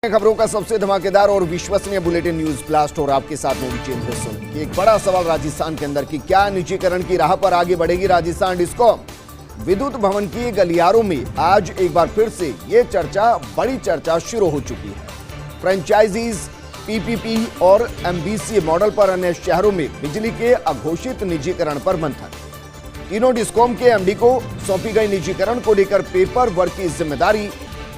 खबरों का सबसे धमाकेदार और विश्वसनीय बुलेटिन न्यूज ब्लास्ट और आपके साथ में विजेंद्र सोनी। एक बड़ा सवाल राजस्थान के अंदर कि क्या निजीकरण की राह पर आगे बढ़ेगी राजस्थान डिस्कॉम। विद्युत भवन की गलियारों में आज एक बार फिर से ये बड़ी चर्चा शुरू हो चुकी है। फ्रेंचाइजीज, पीपीपी और एमबीसी मॉडल पर अन्य शहरों में बिजली के अघोषित निजीकरण पर मंथन। तीनों डिस्कॉम के एमडी को सौंपी गई निजीकरण को लेकर पेपर वर्क की जिम्मेदारी।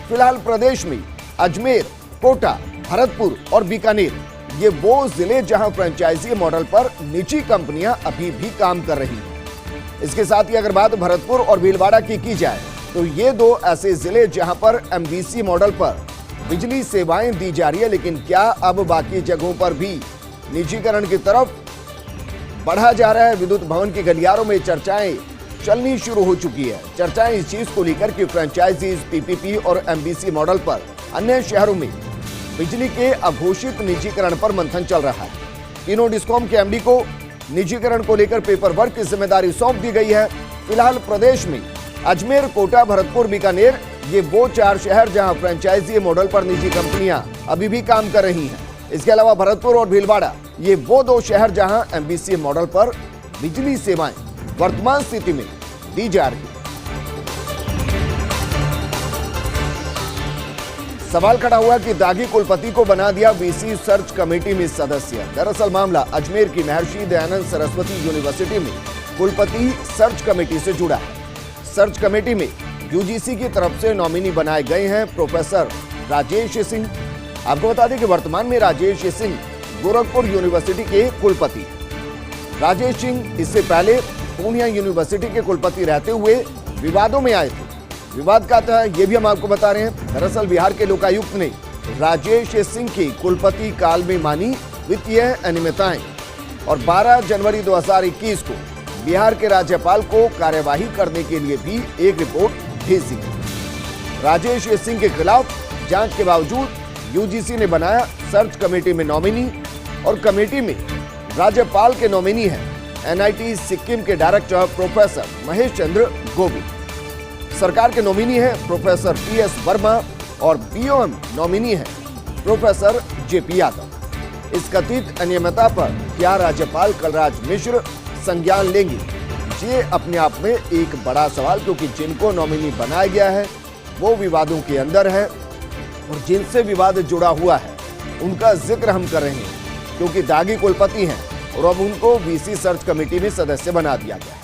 फिलहाल प्रदेश में अजमेर, कोटा, भरतपुर और बीकानेर ये वो जिले जहां फ्रेंचाइजी मॉडल पर निजी कंपनियां अभी भी काम कर रही हैं। इसके साथ ही अगर बात भरतपुर और भीलवाड़ा की जाए तो ये दो ऐसे जिले जहां पर एमबीसी मॉडल पर बिजली सेवाएं दी जा रही है। लेकिन क्या अब बाकी जगहों पर भी निजीकरण की तरफ बढ़ा जा रहा है? विद्युत भवन की गलियारों में चर्चाएं चलनी शुरू हो चुकी है। चर्चाएं इस चीज को लेकर कि फ्रेंचाइजीज, पीपीपी और एमबीसी मॉडल पर अन्य शहरों में बिजली के अघोषित निजीकरण पर मंथन चल रहा है। तीनों डिस्कॉम के एमडी को निजीकरण को लेकर पेपर वर्क की जिम्मेदारी सौंप दी गई है। फिलहाल प्रदेश में अजमेर, कोटा, भरतपुर, बीकानेर ये वो 4 शहर जहां फ्रेंचाइजी मॉडल पर निजी कंपनियां अभी भी काम कर रही हैं। इसके अलावा भरतपुर और भीलवाड़ा ये वो 2 शहर जहां एमबीसी मॉडल पर बिजली सेवाएं वर्तमान स्थिति में दी जा रही है। सवाल खड़ा हुआ कि दागी कुलपति को बना दिया वीसी सर्च कमेटी में सदस्य। दरअसल मामला अजमेर की महर्षि दयानंद सरस्वती यूनिवर्सिटी में कुलपति सर्च कमेटी से जुड़ा है। सर्च कमेटी में यूजीसी की तरफ से नॉमिनी बनाए गए हैं प्रोफेसर राजेश सिंह। आपको बता दें कि वर्तमान में राजेश सिंह गोरखपुर यूनिवर्सिटी के कुलपति। राजेश सिंह इससे पहले पूर्णिया यूनिवर्सिटी के कुलपति रहते हुए विवादों में आए थे। विवाद का था ये भी हम आपको बता रहे हैं। दरअसल बिहार के लोकायुक्त ने राजेश सिंह की कुलपति काल में मानी वित्तीय अनियमितताएं और 12 जनवरी 2021 को बिहार के राज्यपाल को कार्यवाही करने के लिए भी एक रिपोर्ट भेजी। राजेश सिंह के खिलाफ जांच के बावजूद यूजीसी ने बनाया सर्च कमेटी में नॉमिनी, और कमेटी में राज्यपाल के नॉमिनी है एनआईटी सिक्किम के डायरेक्टर प्रोफेसर महेश चंद्र गोविल। सरकार के नॉमिनी है प्रोफेसर पीएस वर्मा और बीओएम नॉमिनी है प्रोफेसर जेपी यादव। इस कथित अनियमितता पर क्या राज्यपाल कलराज मिश्र संज्ञान लेंगे? ये अपने आप में एक बड़ा सवाल, क्योंकि जिनको नॉमिनी बनाया गया है वो विवादों के अंदर है और जिनसे विवाद जुड़ा हुआ है उनका जिक्र हम कर रहे हैं, क्योंकि दागी कुलपति हैं और अब उनको वीसी सर्च कमेटी में सदस्य बना दिया गया है।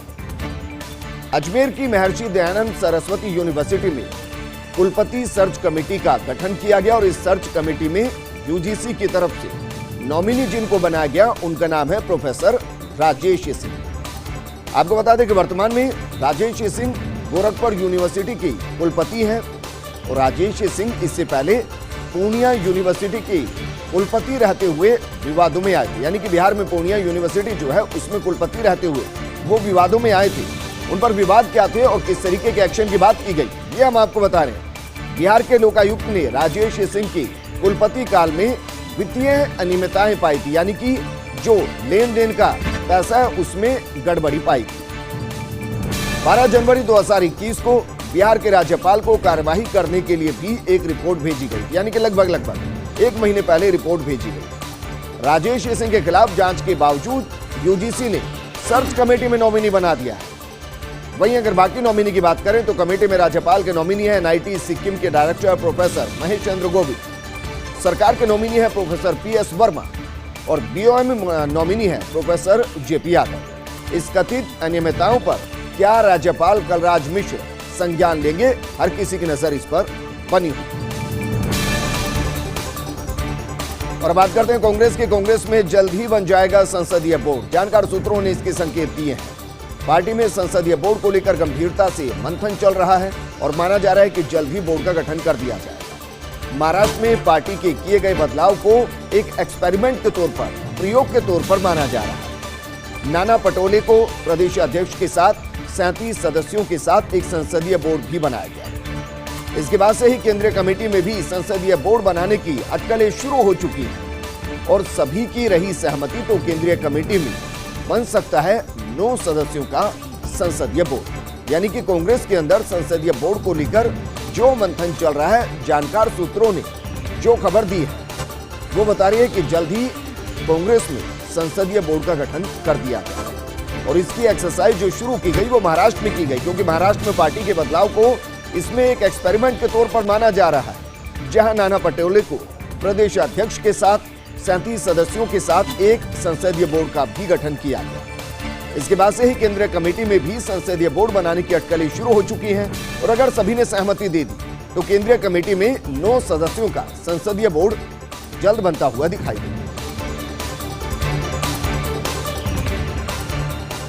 अजमेर की महर्षि दयानंद सरस्वती यूनिवर्सिटी में कुलपति सर्च कमेटी का गठन किया गया और इस सर्च कमेटी में यूजीसी की तरफ से नॉमिनी जिनको बनाया गया उनका नाम है प्रोफेसर राजेश सिंह। आपको बता दें कि वर्तमान में राजेश सिंह गोरखपुर यूनिवर्सिटी के कुलपति हैं और राजेश सिंह इससे पहले पूर्णिया यूनिवर्सिटी के कुलपति रहते हुए विवादों में आए थे। यानी कि बिहार में पूर्णिया यूनिवर्सिटी जो है उसमें कुलपति रहते हुए वो विवादों में आए थे। उन पर विवाद क्या थे और किस तरीके के एक्शन की बात की गई ये हम आपको बता रहे हैं। बिहार के लोकायुक्त ने राजेश सिंह की कुलपति काल में वित्तीय अनियमितताएं पाई थी, यानी कि जो लेन देन का पैसा है उसमें गड़बड़ी पाई थी। 12 जनवरी 2021 को बिहार के राज्यपाल को कार्यवाही करने के लिए भी एक रिपोर्ट भेजी गई, यानी कि लगभग 1 महीने पहले रिपोर्ट भेजी गई। राजेश सिंह के खिलाफ जांच के बावजूद यूजीसी ने सर्च कमेटी में नॉमिनी बना दिया है। वहीं अगर बाकी नॉमिनी की बात करें तो कमेटी में राज्यपाल के नॉमिनी है एनआईटी सिक्किम के डायरेक्टर प्रोफेसर महेश चंद्र गोविल। सरकार के नॉमिनी है प्रोफेसर पीएस वर्मा और बीओएम नॉमिनी है प्रोफेसर जेपी यादव। इस कथित अनियमितताओं पर क्या राज्यपाल कलराज मिश्र संज्ञान लेंगे? हर किसी की नजर इस पर बनी हुई। और बात करते हैं कांग्रेस में जल्द ही बन जाएगा संसदीय बोर्ड। जानकार सूत्रों ने इसके संकेत दिए हैं। पार्टी में संसदीय बोर्ड को लेकर गंभीरता से मंथन चल रहा है और माना जा रहा है कि जल्द ही बोर्ड का गठन कर दिया जाएगा। महाराष्ट्र में पार्टी के किए गए बदलाव को एक एक्सपेरिमेंट के तौर पर, प्रयोग के तौर पर माना जा रहा है। नाना पटोले को प्रदेश अध्यक्ष के साथ 37 सदस्यों के साथ एक संसदीय बोर्ड भी बनाया गया। इसके बाद से ही केंद्रीय कमेटी में भी संसदीय बोर्ड बनाने की अटकलें शुरू हो चुकी हैं और सभी की रही सहमति तो केंद्रीय कमेटी में बन सकता है 9 सदस्यों का संसदीय बोर्ड। यानी कि कांग्रेस के अंदर संसदीय बोर्ड को लेकर जो मंथन चल रहा है, जानकार सूत्रों ने जो खबर दी है वो बता रही है कि जल्द ही कांग्रेस में संसदीय बोर्ड का गठन कर दिया गया और इसकी एक्सरसाइज जो शुरू की गई वो महाराष्ट्र में की गई, क्योंकि महाराष्ट्र में पार्टी के बदलाव को इसमें एक एक्सपेरिमेंट के तौर पर माना जा रहा है, जहां नाना पटोले को प्रदेश अध्यक्ष के साथ 37 सदस्यों के साथ एक संसदीय बोर्ड का भी गठन किया गया। इसके बाद से ही केंद्रीय कमेटी में भी संसदीय बोर्ड बनाने की अटकलें शुरू हो चुकी हैं और अगर सभी ने सहमति दे दी तो केंद्रीय कमेटी में 9 सदस्यों का संसदीय बोर्ड जल्द बनता हुआ दिखाई देगा।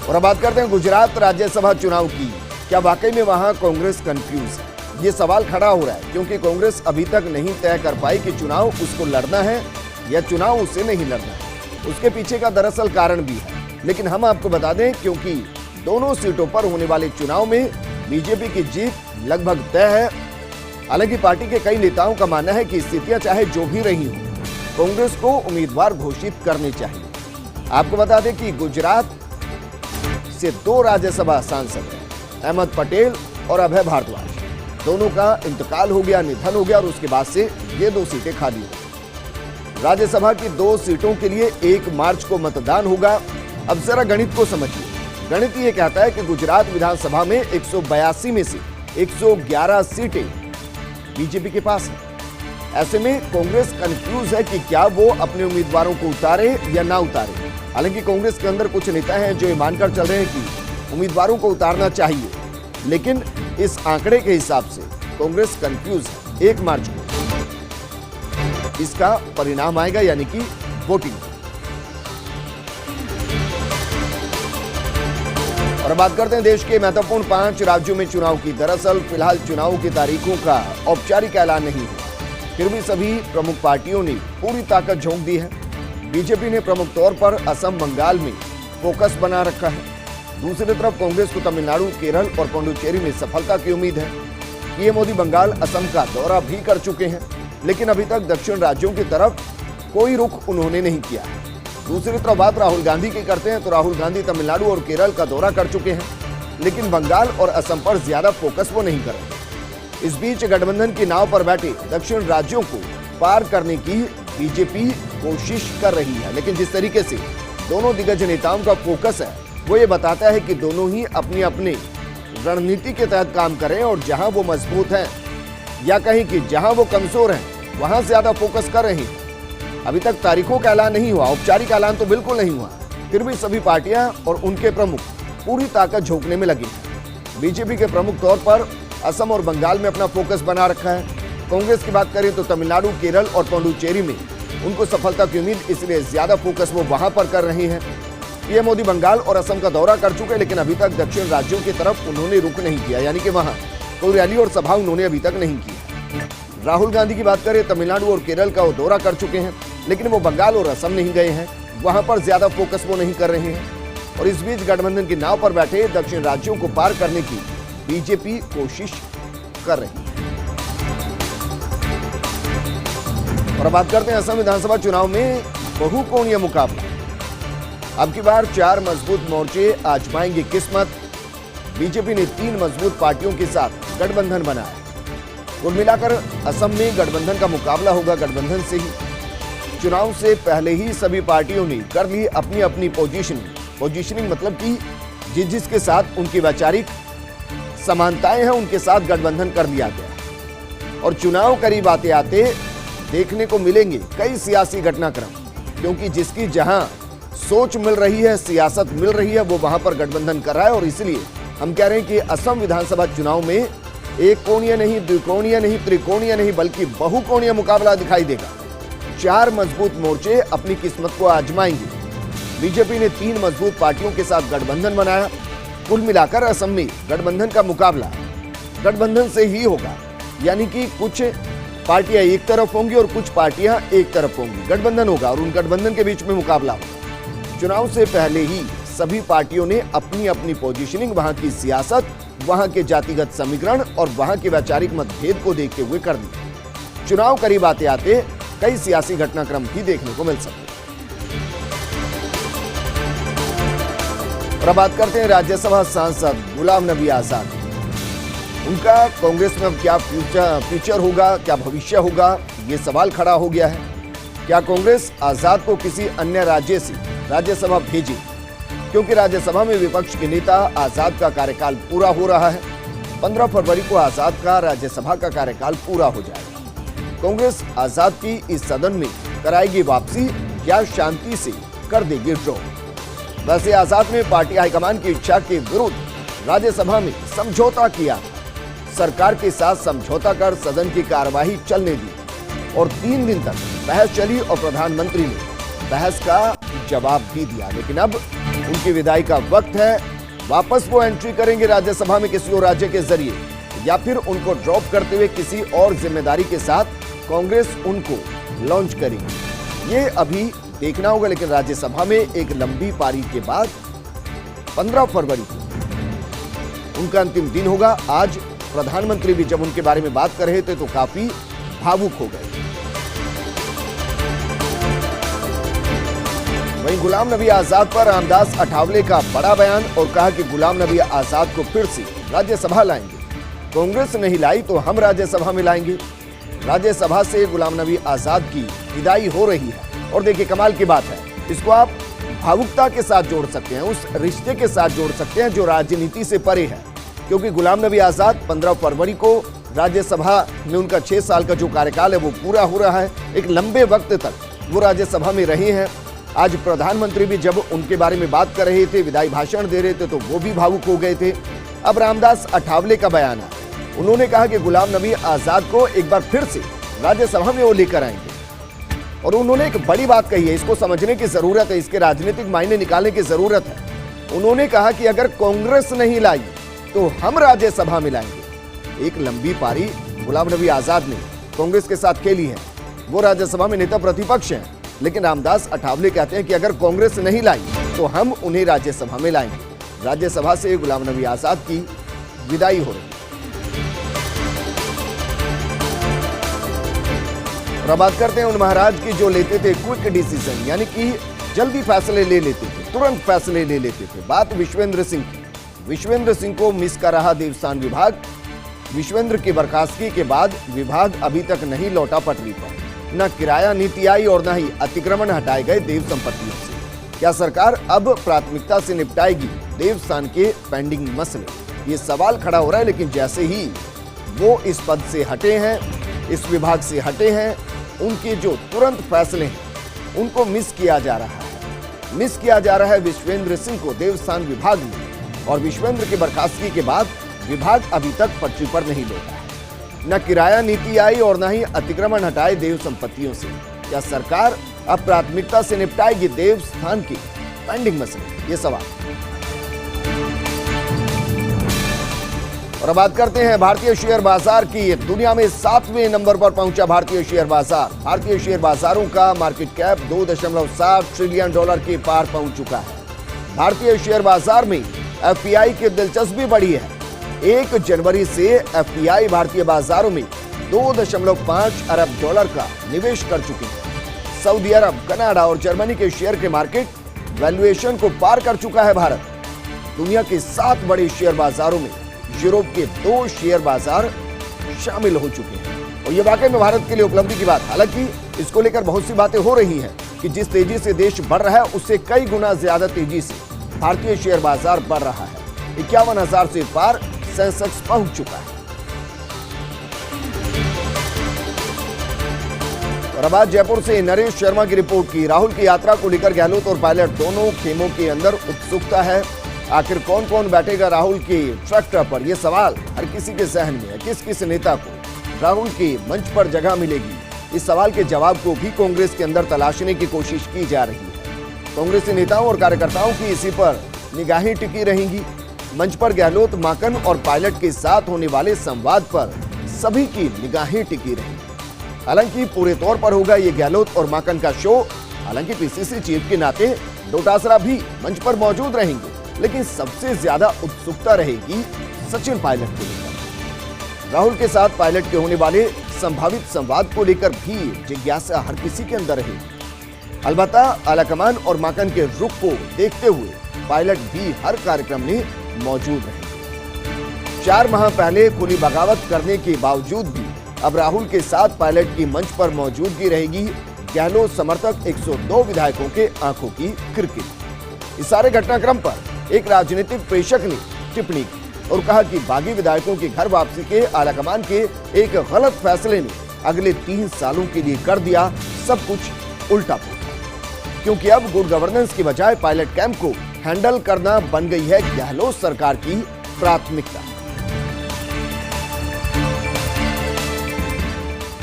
और अब बात करते हैं गुजरात राज्यसभा चुनाव की। क्या वाकई में वहां कांग्रेस कंफ्यूज है? ये सवाल खड़ा हो रहा है क्योंकि कांग्रेस अभी तक नहीं तय कर पाई कि चुनाव उसको लड़ना है या चुनाव उसे नहीं लड़ना है। उसके पीछे का दरअसल कारण भी है, लेकिन हम आपको बता दें क्योंकि दोनों सीटों पर होने वाले चुनाव में बीजेपी की जीत लगभग तय है। हालांकि पार्टी के कई नेताओं का मानना है कि स्थितियां चाहे जो भी रही हो, कांग्रेस को उम्मीदवार घोषित करने चाहिए। आपको बता दें कि गुजरात से 2 राज्यसभा सांसद हैं, अहमद पटेल और अभय भारद्वाज। दोनों का इंतकाल हो गया, निधन हो गया और उसके बाद से ये 2 सीटें खाली हो। राज्यसभा की 2 सीटों के लिए 1 मार्च को मतदान होगा। अब जरा गणित को समझिए। गणित ये कहता है कि गुजरात विधानसभा में 182 में से 111 सीटें बीजेपी के पास है। ऐसे में कांग्रेस कंफ्यूज है कि क्या वो अपने उम्मीदवारों को उतारे या ना उतारे। हालांकि कांग्रेस के अंदर कुछ नेता हैं जो ये मानकर चल रहे हैं कि उम्मीदवारों को उतारना चाहिए, लेकिन इस आंकड़े के हिसाब से कांग्रेस कंफ्यूज है। 1 मार्च को इसका परिणाम आएगा, यानी कि वोटिंग। और बात करते हैं देश के महत्वपूर्ण 5 राज्यों में चुनाव की। दरअसल फिलहाल चुनाव की तारीखों का औपचारिक ऐलान नहीं हुआ, फिर भी सभी प्रमुख पार्टियों ने पूरी ताकत झोंक दी है। बीजेपी ने प्रमुख तौर पर असम, बंगाल में फोकस बना रखा है। दूसरी तरफ कांग्रेस को तमिलनाडु, केरल और पुडुचेरी में सफलता की उम्मीद है। पीएम मोदी बंगाल, असम का दौरा भी कर चुके हैं, लेकिन अभी तक दक्षिण राज्यों की तरफ कोई रुख उन्होंने नहीं किया। दूसरी तरफ बात राहुल गांधी की करते हैं तो राहुल गांधी तमिलनाडु और केरल का दौरा कर चुके हैं, लेकिन बंगाल और असम पर ज्यादा फोकस वो नहीं कर रहे। इस बीच गठबंधन की नाव पर बैठे दक्षिण राज्यों को पार करने की बीजेपी कोशिश कर रही है, लेकिन जिस तरीके से दोनों दिग्गज नेताओं का फोकस है वो ये बताता है कि दोनों ही अपनी अपनी रणनीति के तहत काम करें और जहां वो मजबूत हैं या कहीं कि जहां वो कमजोर हैं वहां ज्यादा फोकस कर रहे हैं। अभी तक तारीखों का ऐलान नहीं हुआ, औपचारिक ऐलान तो बिल्कुल नहीं हुआ, फिर भी सभी पार्टियां और उनके प्रमुख पूरी ताकत झोंकने में लगे हैं। बीजेपी के प्रमुख तौर पर असम और बंगाल में अपना फोकस बना रखा है। कांग्रेस की बात करें तो तमिलनाडु, केरल और पुडुचेरी में उनको सफलता की उम्मीद, इसलिए ज्यादा फोकस वो वहां पर कर रहे हैं। पीएम मोदी बंगाल और असम का दौरा कर चुके, लेकिन अभी तक दक्षिण राज्यों की तरफ उन्होंने रुख नहीं किया, यानी कि वहां कोई रैली और सभा उन्होंने अभी तक नहीं की। राहुल गांधी की बात करें, तमिलनाडु और केरल का वो दौरा कर चुके हैं, लेकिन वो बंगाल और असम नहीं गए हैं, वहां पर ज्यादा फोकस वो नहीं कर रहे हैं। और इस बीच गठबंधन की नाव पर बैठे दक्षिण राज्यों को पार करने की बीजेपी कोशिश कर रही है। और बात करते हैं असम विधानसभा चुनाव में बहुकोणीय मुकाबला। अब की बार 4 मजबूत मोर्चे आजमाएंगे किस्मत। बीजेपी ने 3 मजबूत पार्टियों के साथ गठबंधन बनाया। कुल मिलाकर असम में गठबंधन का मुकाबला होगा गठबंधन से ही। चुनाव से पहले ही सभी पार्टियों ने कर ली अपनी अपनी पोजीशनिंग, मतलब कि जिसके साथ उनकी वैचारिक समानताएं हैं उनके साथ गठबंधन कर लिया गया। और चुनाव करीब आते आते देखने को मिलेंगे कई सियासी घटनाक्रम, क्योंकि जिसकी जहां सोच मिल रही है, सियासत मिल रही है, वो वहां पर गठबंधन कर रहा है। और इसलिए हम कह रहे हैं कि असम विधानसभा चुनाव में एक कोणीय नहीं, द्विकोणीय नहीं, त्रिकोणीय नहीं, बल्कि बहुकोणीय मुकाबला दिखाई देगा। 4 मजबूत मोर्चे अपनी किस्मत को आजमाएंगे। बीजेपी ने 3 मजबूत पार्टियों के साथ गठबंधन बनाया। कुल मिलाकर असम में गठबंधन का मुकाबला गठबंधन से ही होगा, यानी कि कुछ पार्टियां एक तरफ होंगी और कुछ पार्टियां एक तरफ होंगी। गठबंधन होगा और उन गठबंधन के बीच में मुकाबला होगा। चुनाव से पहले ही सभी पार्टियों ने अपनी अपनी पोजीशनिंग, वहां की सियासत, वहां के जातिगत समीकरण और वहां के वैचारिक मतभेद को देखते हुए कर दी। चुनाव करीब आते आते कई सियासी घटनाक्रम भी देखने को मिल सकते हैं। और बात करते हैं राज्यसभा सांसद गुलाम नबी आजाद। उनका कांग्रेस में अब क्या फ्यूचर होगा, क्या भविष्य होगा, ये सवाल खड़ा हो गया है। क्या कांग्रेस आजाद को किसी अन्य राज्य से राज्यसभा भेजी, क्योंकि राज्यसभा में विपक्ष के नेता आजाद का कार्यकाल पूरा हो रहा है। 15 फरवरी को आजाद का राज्यसभा का कार्यकाल पूरा हो जाएगा। कांग्रेस आजाद की इस सदन में कराएगी वापसी या शांति से कर देगी ड्रॉ। वैसे आजाद ने पार्टी हाईकमान की इच्छा के विरुद्ध राज्यसभा में समझौता किया था। सरकार के साथ समझौता कर सदन की कार्यवाही चलने दी और 3 दिन तक बहस चली और प्रधानमंत्री ने बहस का जवाब भी दिया। लेकिन अब उनकी विदाई का वक्त है। वापस वो एंट्री करेंगे राज्यसभा में किसी और राज्य के जरिए, या फिर उनको ड्रॉप करते हुए किसी और जिम्मेदारी के साथ कांग्रेस उनको लॉन्च करेगी। ये अभी देखना होगा। लेकिन राज्यसभा में एक लंबी पारी के बाद 15 फरवरी को उनका अंतिम दिन होगा। आज प्रधानमंत्री भी जब उनके बारे में बात कर रहे थे तो काफी भावुक हो गए। वहीं गुलाम नबी आजाद पर रामदास अठावले का बड़ा बयान और कहा कि गुलाम नबी आजाद को फिर से राज्यसभा लाएंगे। कांग्रेस नहीं लाई तो हम राज्यसभा में लाएंगे। राज्यसभा से गुलाम नबी आजाद की विदाई हो रही है। और देखिए कमाल की बात है, इसको आप भावुकता के साथ जोड़ सकते हैं, उस रिश्ते के साथ जोड़ सकते हैं जो राजनीति से परे है। क्योंकि गुलाम नबी आजाद 15 फरवरी को राज्यसभा में उनका 6 साल का जो कार्यकाल है वो पूरा हो रहा है। एक लंबे वक्त तक वो राज्यसभा में रहे हैं। आज प्रधानमंत्री भी जब उनके बारे में बात कर रहे थे, विदाई भाषण दे रहे थे, तो वो भी भावुक हो गए थे। अब रामदास अठावले का बयान है। उन्होंने कहा कि गुलाम नबी आजाद को एक बार फिर से राज्यसभा में वो लेकर आएंगे। और उन्होंने एक बड़ी बात कही है, इसको समझने की जरूरत है, इसके राजनीतिक मायने निकालने की जरूरत है। उन्होंने कहा कि अगर कांग्रेस नहीं लाई तो हम राज्यसभा में लाएंगे। एक लंबी पारी गुलाम नबी आजाद ने कांग्रेस के साथ खेली है। वो राज्यसभा में नेता प्रतिपक्ष हैं। लेकिन रामदास अठावले कहते हैं कि अगर कांग्रेस नहीं लाई तो हम उन्हें राज्यसभा में लाएंगे। राज्यसभा से गुलाम नबी आजाद की विदाई हो रही है। और अब बात करते हैं उन महाराज की जो लेते थे क्विक डिसीजन, यानी कि जल्दी फैसले ले लेते थे, तुरंत फैसले ले लेते थे। बात विश्वेंद्र सिंह की। विश्वेंद्र सिंह को मिस कर रहा देवस्थान विभाग। विश्वेंद्र की बर्खास्तगी के बाद विभाग अभी तक नहीं लौटा पटरी पर। न किराया नीति आई और न ही अतिक्रमण हटाए गए देव संपत्तियों से। क्या सरकार अब प्राथमिकता से निपटाएगी देवस्थान के पेंडिंग मसले? ये सवाल खड़ा हो रहा है। लेकिन जैसे ही वो इस पद से हटे हैं, इस विभाग से हटे हैं, उनके जो तुरंत फैसले हैं उनको मिस किया जा रहा है। मिस किया जा रहा है विश्वेंद्र सिंह को देवस्थान विभाग में। और विश्वेंद्र की बर्खास्तगी के बाद विभाग अभी तक पटरी पर नहीं लौटा है। न किराया नीति आई और न ही अतिक्रमण हटाए देव संपत्तियों से। क्या सरकार अब प्राथमिकता से निपटाएगी देवस्थान की पेंडिंग मसले? ये सवाल। और अब बात करते हैं भारतीय शेयर बाजार की। दुनिया में 7वें नंबर पर पहुंचा भारतीय शेयर बाजार। भारतीय शेयर बाजारों का मार्केट कैप $2.7 ट्रिलियन के पार पहुंच चुका है। भारतीय शेयर बाजार में एफपीआई की दिलचस्पी बढ़ी है। 1 जनवरी से एफपीआई भारतीय बाजारों में $2.5 अरब का निवेश कर चुके हैं। सऊदी अरब, कनाडा और जर्मनी के शेयर के मार्केट वैल्यूएशन को पार कर चुका है भारत। दुनिया के 7 बड़े शेयर बाजारों में यूरोप के 2 शेयर बाजार शामिल हो चुके हैं। और ये वाकई में भारत के लिए उपलब्धि की बात। हालांकि इसको लेकर बहुत सी बातें हो रही हैं कि जिस तेजी से देश बढ़ रहा है उससे कई गुना ज्यादा तेजी से भारतीय शेयर बाजार बढ़ रहा है। 51,000 से पार सेंसेक्स पहुंच चुका है। और अब आज जयपुर से नरेश शर्मा की रिपोर्ट की। राहुल की यात्रा को लेकर गहलोत और पायलट दोनों खेमों के अंदर उत्सुकता है। आखिर कौन कौन बैठेगा राहुल के ट्रैक्टर पर, यह सवाल हर किसी के जहन में है। किस किस नेता को राहुल के मंच पर जगह मिलेगी, इस सवाल के जवाब को भी कांग्रेस के अंदर तलाशने की कोशिश की जा रही है। कांग्रेसी नेताओं और कार्यकर्ताओं की इसी पर निगाहें टिकी रहेंगी। मंच पर गहलोत, माकन और पायलट के साथ होने वाले संवाद पर सभी की निगाहें टिकी रहेंगी। हालांकि पूरे तौर पर होगा ये गहलोत और माकन का शो। हालांकि पीसीसी चीफ के नाते डोटासरा भी मंच पर मौजूद रहेंगे। लेकिन सबसे ज्यादा उत्सुकता रहेगी सचिन पायलट को लेकर। राहुल के साथ पायलट के होने वाले संभावित संवाद को लेकर भी जिज्ञासा हर किसी के अंदर रहेगी। अलबत्ता आलाकमान और माकन के रुख को देखते हुए पायलट भी हर कार्यक्रम में मौजूद रहेंगे। 4 माह पहले खुली बगावत करने के बावजूद भी अब राहुल के साथ पायलट की मंच पर मौजूदगी रहेगी। गहलोत समर्थक 102 विधायकों के आंखों की किरकिरी। इस सारे घटनाक्रम पर एक राजनीतिक प्रेक्षक ने टिप्पणी की और कहा कि बागी विधायकों की घर वापसी के आलाकमान के एक गलत फैसले ने अगले 3 सालों के लिए कर दिया सब कुछ उल्टा पुल्टा, क्योंकि अब गुड गवर्नेंस की बजाय पायलट कैंप को हैंडल करना बन गई है गहलोत सरकार की प्राथमिकता।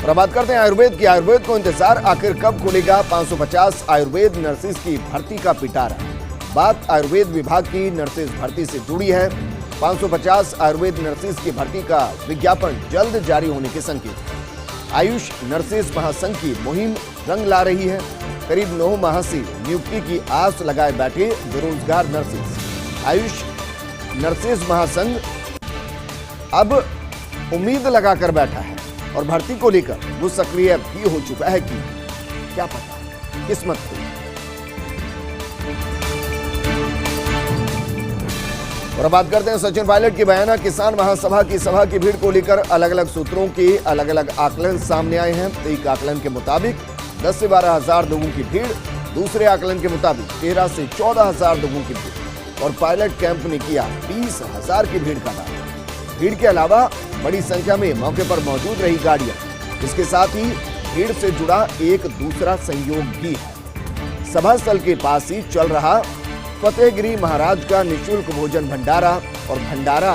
और बात करते हैं आयुर्वेद की। आयुर्वेद को इंतजार, आखिर कब खुलेगा 550 आयुर्वेद नर्सेज की भर्ती का पिटारा। बात आयुर्वेद विभाग की नर्सेज भर्ती से जुड़ी है। 550 आयुर्वेद नर्सेज की भर्ती का विज्ञापन जल्द जारी होने के संकेत। आयुष नर्सेज महासंघ की मुहिम रंग ला रही है। करीब 9 माह से नियुक्ति की आस लगाए बैठे बेरोजगार नर्सेज। आयुष नर्सेज महासंघ अब उम्मीद लगाकर बैठा है और भर्ती को लेकर वो सक्रिय भी हो चुका है कि क्या पता किस्मत को। और बात करते हैं सचिन पायलट की बयाना। किसान महासभा की सभा की भीड़ को लेकर अलग अलग सूत्रों के अलग अलग आकलन सामने आए हैं। एक आकलन के मुताबिक 10 से 12 हजार लोगों की भीड़, दूसरे आकलन के मुताबिक 13 से 14 हजार लोगों की भीड़ और पायलट कैंप ने किया 20 हजार की भीड़ का दावा। भीड़ के अलावा बड़ी संख्या में मौके पर मौजूद रही गाड़ियां। इसके साथ ही भीड़ से जुड़ा एक दूसरा संयोग भी है। सभा स्थल के पास ही चल रहा फतेहगिरी महाराज का निःशुल्क भोजन भंडारा और भंडारा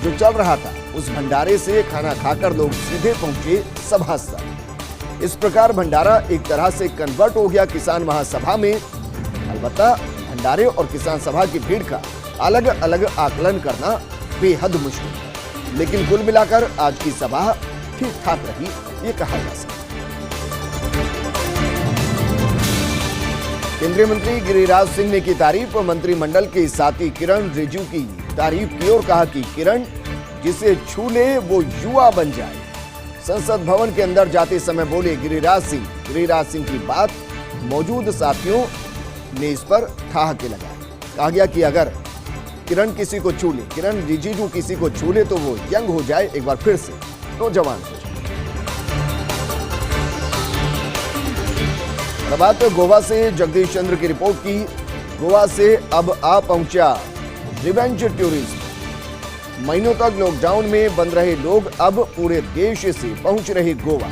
जो चल रहा था उस भंडारे से खाना खाकर लोग सीधे पहुंचे सभा स्थल। इस प्रकार भंडारा एक तरह से कन्वर्ट हो गया किसान महासभा में। अलबत्ता भंडारे और किसान सभा की भीड़ का अलग अलग आकलन करना बेहद मुश्किल है, लेकिन कुल मिलाकर आज की सभा ठीक ठाक रही, ये कहा जा सकता है। केंद्रीय मंत्री गिरिराज सिंह ने की तारीफ। मंत्रिमंडल के साथी किरण रिजिजू की तारीफ की और कहा कि किरण जिसे छू ले वो युवा बन जाए। संसद भवन के अंदर जाते समय बोले गिरिराज सिंह। गिरिराज सिंह की बात मौजूद साथियों ने इस पर ठहाके लगाए। कहा गया कि अगर किरण किसी को छू ले, किरण रिजिजू किसी को छू ले तो वो यंग हो जाए, एक बार फिर से नौजवान हो जाए। बात गोवा से जगदीश चंद्र की रिपोर्ट की। गोवा से अब आ पहुंचा रिवेंज टूरिज्म। महीनों तक लॉकडाउन में बंद रहे लोग अब पूरे देश से पहुंच रहे गोवा।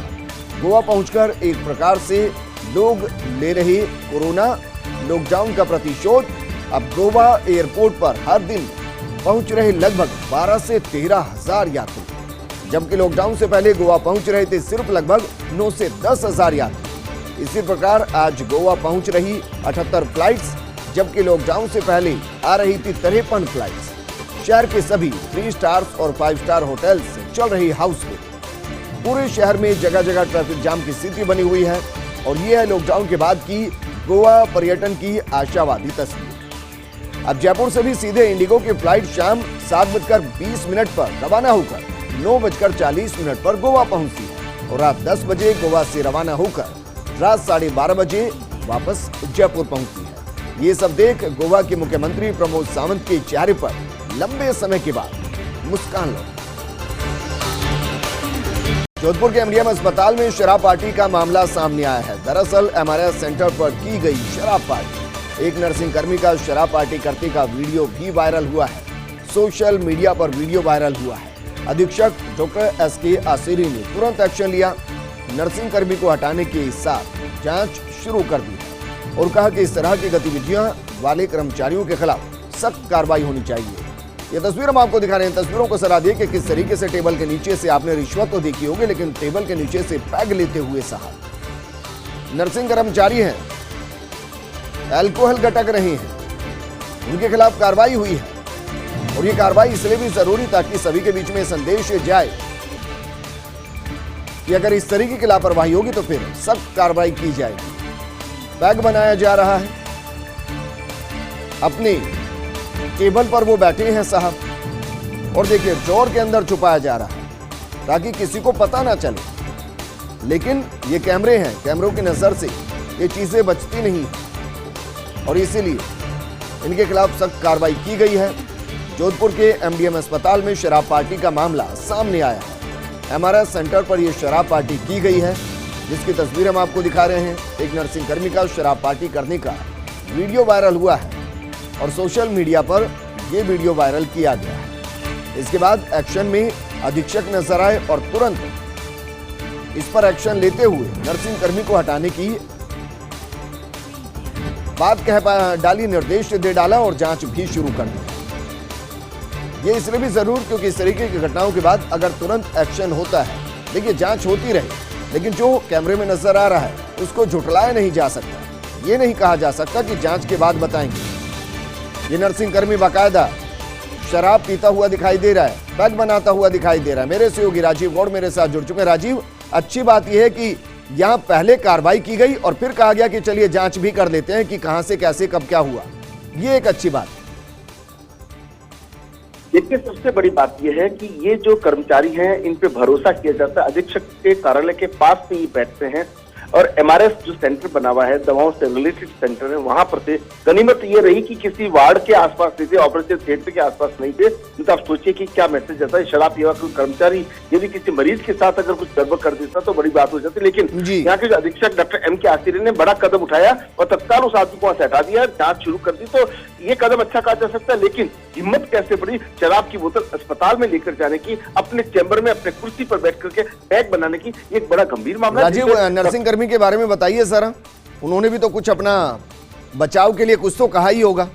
गोवा पहुंचकर एक प्रकार से लोग ले रहे कोरोना लॉकडाउन का प्रतिशोध। अब गोवा एयरपोर्ट पर हर दिन पहुंच रहे लगभग 12 से 13 हजार यात्री, जबकि लॉकडाउन से पहले गोवा पहुंच रहे थे सिर्फ लगभग 9 से 10 हजार यात्री। इसी प्रकार आज गोवा पहुंच रही 78 फ्लाइट्स, जबकि लॉकडाउन से पहले आ रही थी 53 फ्लाइट्स। शहर के सभी 3 स्टार्स और 5 स्टार होटल्स चल रही हाउसफुल। पूरे शहर में जगह जगह ट्रैफिक जाम की स्थिति बनी हुई है और ये है लॉकडाउन के बाद की गोवा पर्यटन की आशावादी तस्वीर। अब जयपुर से भी सीधे इंडिगो की फ्लाइट शाम 7:20 पर रवाना होकर 9:40 पर गोवा पहुंचती है और रात 10 बजे गोवा से रवाना होकर रात 12:30 बजे वापस जयपुर पहुंचती है। ये सब देख गोवा के मुख्यमंत्री प्रमोद सावंत के चेहरे पर लंबे समय के बाद मुस्कान लौटी। जोधपुर के एमडीएम अस्पताल में शराब पार्टी का मामला सामने आया है। दरअसल एमआरआई सेंटर पर की गई शराब पार्टी, एक नर्सिंग कर्मी का शराब पार्टी करते का वीडियो भी वायरल हुआ है। सोशल मीडिया पर वीडियो वायरल हुआ है। अधीक्षक डॉक्टर एसके आसिरी ने तुरंत एक्शन लिया। नर्सिंग कर्मी को हटाने के साथ जांच शुरू कर दी है और कहा कि इस तरह की गतिविधियां वाले कर्मचारियों के खिलाफ सख्त कार्रवाई होनी चाहिए। ये तस्वीर हम आपको दिखा रहे हैं। तस्वीरों को सलाह दिए कि किस तरीके से टेबल के नीचे से आपने रिश्वत तो देखी होगी, लेकिन टेबल के नीचे से पैग लेते हुए साहब नर्सिंग कर्मचारी हैं, अल्कोहल गटक रहे हैं, उनके खिलाफ कार्रवाई हुई है और ये कार्रवाई इसलिए भी जरूरी ताकि सभी के बीच में संदेश जाए कि अगर इस तरीके की लापरवाही होगी तो फिर सख्त कार्रवाई की जाएगी। बैग बनाया जा रहा है, अपने टेबल पर वो बैठे हैं साहब और देखिए ड्रॉर के अंदर छुपाया जा रहा है ताकि किसी को पता ना चले, लेकिन ये कैमरे हैं, कैमरों की नजर से ये चीजें बचती नहीं और इसीलिए इनके खिलाफ सख्त कार्रवाई की गई है। जोधपुर के एमडीएम अस्पताल में शराब पार्टी का मामला सामने आया है। एमआरएस सेंटर पर यह शराब पार्टी की गई है, जिसकी तस्वीर हम आपको दिखा रहे हैं। एक नर्सिंग कर्मी का शराब पार्टी करने का वीडियो वायरल हुआ है और सोशल मीडिया पर यह वीडियो वायरल किया गया है। इसके बाद एक्शन में अधीक्षक नजर आए और तुरंत इस पर एक्शन लेते हुए नर्सिंग कर्मी को हटाने की बात कह डाली, निर्देश दे डाला और जांच भी शुरू कर दी। ये इसलिए भी जरूर क्योंकि इस तरीके की घटनाओं के बाद अगर तुरंत एक्शन होता है, देखिए जांच होती रहे, लेकिन जो कैमरे में नजर आ रहा है उसको झुठलाया नहीं जा सकता। ये नहीं कहा जा सकता कि जांच के बाद बताएंगे। ये नर्सिंग कर्मी बाकायदा शराब पीता हुआ दिखाई दे रहा है, पैग बनाता हुआ दिखाई दे रहा है। मेरे सहयोगी राजीव गौड़ मेरे साथ जुड़ चुके हैं। राजीव, अच्छी बात यह है कि यहाँ पहले कार्रवाई की गई और फिर कहा गया कि चलिए जांच भी कर लेते हैं कि कहां से कैसे कब क्या हुआ। ये एक अच्छी बात। देखिए, सबसे बड़ी बात यह है कि ये जो कर्मचारी हैं, इन पे भरोसा किया जाता है। अधीक्षक के कार्यालय के पास में ही बैठते हैं और एमआरएस जो सेंटर बना हुआ है, दवाओं से रिलेटेड सेंटर है, वहां पर थे। गनीमत ये रही कि किसी वार्ड के आसपास नहीं थे, ऑपरेशन थिएटर के आसपास नहीं थे। तो आप सोचिए कि क्या मैसेज जाता है। शराब पीवा कोई कर्मचारी यदि किसी मरीज के साथ अगर कुछ गड़बड़ कर देता तो बड़ी बात हो जाती। लेकिन यहाँ के जो अधीक्षक डॉक्टर M.K. आचार्य ने बड़ा कदम उठाया और तत्काल उस आदमी को वहां से हटा दिया, जांच शुरू कर दी। तो ये कदम अच्छा कहा जा सकता है। लेकिन हिम्मत कैसे पड़ी शराब की बोतल अस्पताल में लेकर जाने की, अपने चैम्बर में अपने कुर्सी पर बैठ करके पैक बनाने की, एक बड़ा गंभीर मामला। राजीव, नर्सिंग कर्मी के बारे में बताइए जरा, उन्होंने भी तो कुछ अपना बचाव के लिए कुछ तो कहा ही होगा।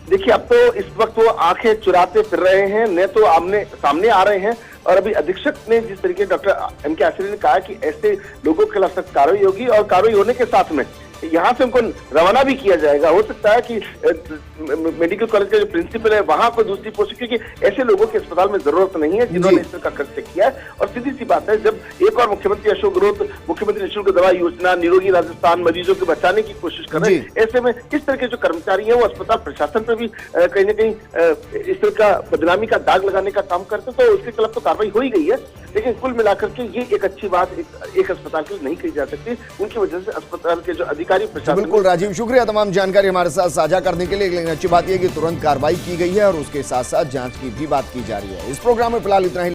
देखिए, अब तो इस वक्त वो आंखें चुराते फिर रहे हैं, न तो आमने सामने आ रहे हैं। और अभी अधीक्षक ने जिस तरीके डॉक्टर M.K. आचार्य ने कहा कि ऐसे लोगों के खिलाफ सख्त कार्रवाई होगी और कार्रवाई होने के साथ में यहाँ से उनको रवाना भी किया जाएगा। हो सकता है कि मेडिकल कॉलेज का जो प्रिंसिपल है वहां पर दूसरी पोस्ट, क्योंकि ऐसे लोगों के अस्पताल में जरूरत नहीं है जिन्होंने इस तरह का कृत्य किया है। और सीधी सी बात है, जब एक और मुख्यमंत्री अशोक गहलोत मुख्यमंत्री निःशुल्क दवा योजना, निरोगी राजस्थान मरीजों को बचाने की कोशिश कर रहे हैं, ऐसे में इस तरह के जो कर्मचारी है वो अस्पताल प्रशासन पर भी कहीं ना कहीं इस तरह का बदनामी का दाग लगाने का काम करते, तो उसके खिलाफ तो कार्रवाई हो ही गई है। लेकिन कुल मिलाकर के ये एक अच्छी बात एक अस्पताल के लिए नहीं कही जा सकती। उनकी वजह से अस्पताल के जो अधिकारी बिल्कुल राजीव, शुक्रिया तमाम जानकारी हमारे साथ साझा करने के लिए। लेकिन अच्छी बात यह कि तुरंत कार्रवाई की गई है और उसके साथ साथ जांच की भी बात की जा रही है। इस प्रोग्राम में फिलहाल इतना ही।